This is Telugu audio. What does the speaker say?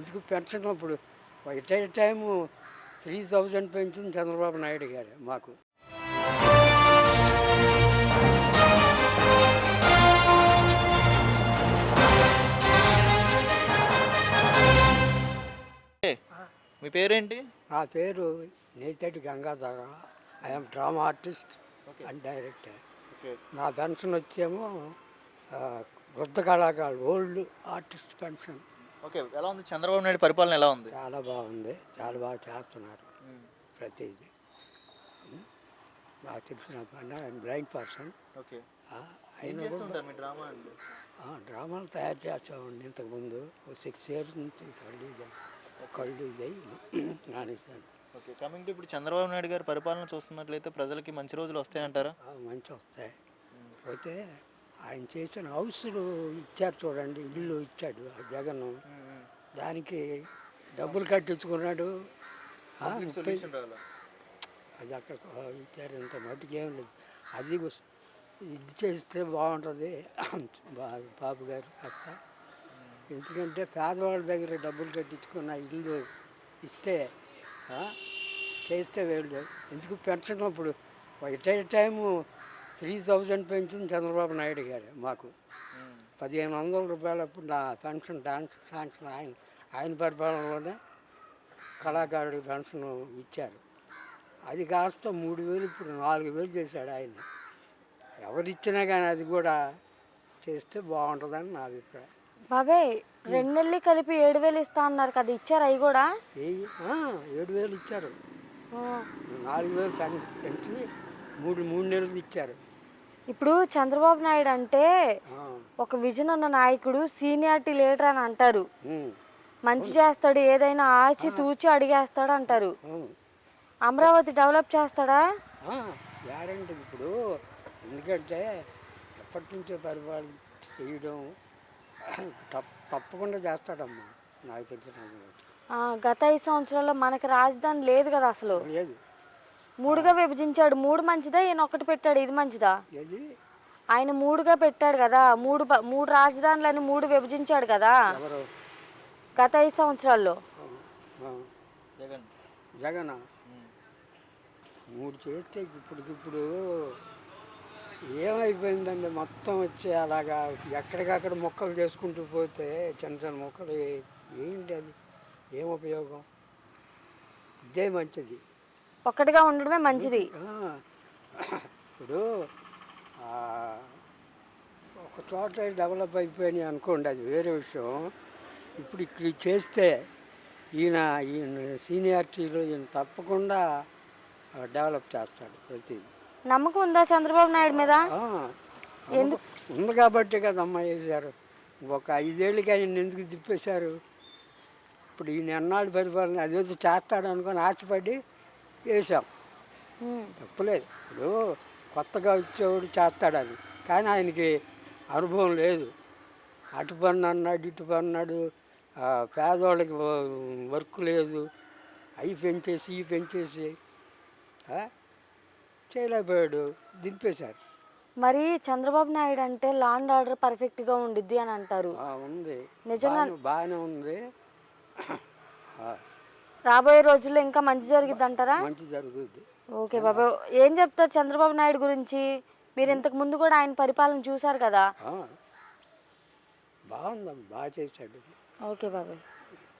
ఎందుకు పెన్షన్ ఇప్పుడు ఎట్ ఏ టైము 3000 పెంచింది చంద్రబాబు నాయుడు గారు మాకు. మీ పేరేంటి? నా పేరు Netati Gangadhara. I am drama artist and director. నా పెన్షన్ వచ్చేమో వృద్ధ కళాకారులు ఓల్డ్ ఆర్టిస్ట్ పెన్షన్. ఓకే, ఎలా ఉంది చంద్రబాబు నాయుడు పరిపాలన? ఎలా ఉంది? చాలా బాగుంది, చాలా బాగా చేస్తున్నారు ప్రతిదీ. నాకు తెలిసిన పని ఐఎమ్ బ్లైండ్ పర్సన్. ఓకే, అయినా కూడా మీ డ్రామా అండి డ్రామాలు తయారు చేస్తామండి. ఇంతకుముందు 6 years నుంచి కళ్ళు ఇదై మానేశాను. ఓకే, కమింగ్ టు ఇప్పుడు చంద్రబాబు నాయుడు గారి పరిపాలన చూస్తున్నట్లయితే ప్రజలకి మంచి రోజులు వస్తాయంటారా? మంచి వస్తాయి. అయితే ఆయన చేసిన హౌస్లు ఇచ్చారు చూడండి, ఇల్లు ఇచ్చాడు ఆ జగన్. దానికి డబ్బులు కట్టించుకున్నాడు. అది అక్కడ ఇచ్చారు, ఇంత మటుకు ఏం లేదు. అది ఇది చేస్తే బాగుంటుంది బాబు గారు కాస్త. ఎందుకంటే పేదవాళ్ళ దగ్గర డబ్బులు కట్టించుకున్న ఇల్లు ఇస్తే చేస్తే వేళ్ళు. ఎందుకు పెన్షన్ ఇప్పుడు ఎట్ ఏ టైము 3000 పెంచింది చంద్రబాబు నాయుడు గారు మాకు. 1500 రూపాయలు అప్పుడు నా పెన్షన్ శాంక్షన్ ఆయన పరిపాలనలోనే కళాకారుడి పెన్షన్ ఇచ్చారు. అది కాస్త 3000 ఇప్పుడు 4000 చేశాడు ఆయన. ఎవరిచ్చినా కానీ అది కూడా చేస్తే బాగుంటుందని నా అభిప్రాయం. బాబాయ్ 2 నెలలు కలిపి 7000 ఇస్తా అన్నారు కదా, ఇచ్చారు అవి కూడా? 7000 ఇచ్చారు. 4000 పెంచి 3 నెలలు ఇచ్చారు. ఇప్పుడు చంద్రబాబు నాయుడు అంటే ఒక విజన్ ఉన్న నాయకుడు, సీనియారిటీ లీడర్ అని అంటారు. మంచి చేస్తాడు, ఏదైనా ఆచి తూచి అడిగేస్తాడు అంటారు. అమరావతి డెవలప్ చేస్తాడా? గ్యారెంటీ. ఇప్పుడు ఎందుకంటే ఎప్పటి నుంచో పరిపాలన చేయడం తప్పకుండా చేస్తాడమ్మా నాకు తెలిసిన. గత 5 సంవత్సరాల్లో మనకి రాజధాని లేదు కదా, అసలు లేదు. 3గా విభజించాడు. 3 మంచిదా, ఈయన ఒకటి పెట్టాడు, ఇది మంచిదా? ఆయన 3గా పెట్టాడు కదా, 3 రాజధానులని 3 విభజించాడు కదా గత 5 సంవత్సరాల్లో. జగన్ 3 చేస్తే ఇప్పటికిప్పుడు ఏమైపోయిందండి, మొత్తం వచ్చి అలాగా ఎక్కడికక్కడ మొక్కలు చేసుకుంటూ పోతే చిన్న చిన్న మొక్కలు ఏంటి, అది ఏం ఉపయోగం? ఇదే మంచిది, ఒక్కటిగా ఉండడమే మంచిది. ఇప్పుడు ఒక చోట డెవలప్ అయిపోయినాయి అనుకోండి, అది వేరే విషయం. ఇప్పుడు ఇక్కడ చేస్తే ఈయన సీనియారిటీలో ఈయన తప్పకుండా డెవలప్ చేస్తాడు ప్రతిదీ. నమ్మకం ఉందా చంద్రబాబు నాయుడు మీద? ఉంది కాబట్టి కదమ్మా వేశారు. ఒక 5 ఏళ్ళకి ఆయన ఎందుకు తిప్పేశారు? ఇప్పుడు ఈయన ఎన్నాళ్ళు పరిపాలన అదేదో చేస్తాడు అనుకొని ఆశపడి వేసాం, తప్పులేదు. ఇప్పుడు కొత్తగా వచ్చేవాడు చేస్తాడని, కానీ ఆయనకి అనుభవం లేదు. అటు పని అన్నాడు, ఇటు పని అన్నాడు, పేదవాళ్ళకి వర్క్ లేదు, అవి పెంచేసి ఇవి పెంచేసి చేయలేకపోయాడు, దింపేశారు. మరి చంద్రబాబు నాయుడు అంటే లా అండ్ ఆర్డర్ పర్ఫెక్ట్గా ఉండిద్ది అని అంటారు. ఉంది, నిజంగా బాగానే ఉంది. రాబోయే రోజుల్లో ఇంకా మంచి జరిగిద్ది అంటారా? మంచి జరుగుద్ది. ఓకే బాబా, ఏం చెప్తారు చంద్రబాబు నాయుడు గురించి? మీరు ఇంతకు ముందు కూడా ఆయన పరిపాలన చూశారు కదా. బాగుందమ్మా, బాగా చేశాడు. ఓకే బాబాయ్.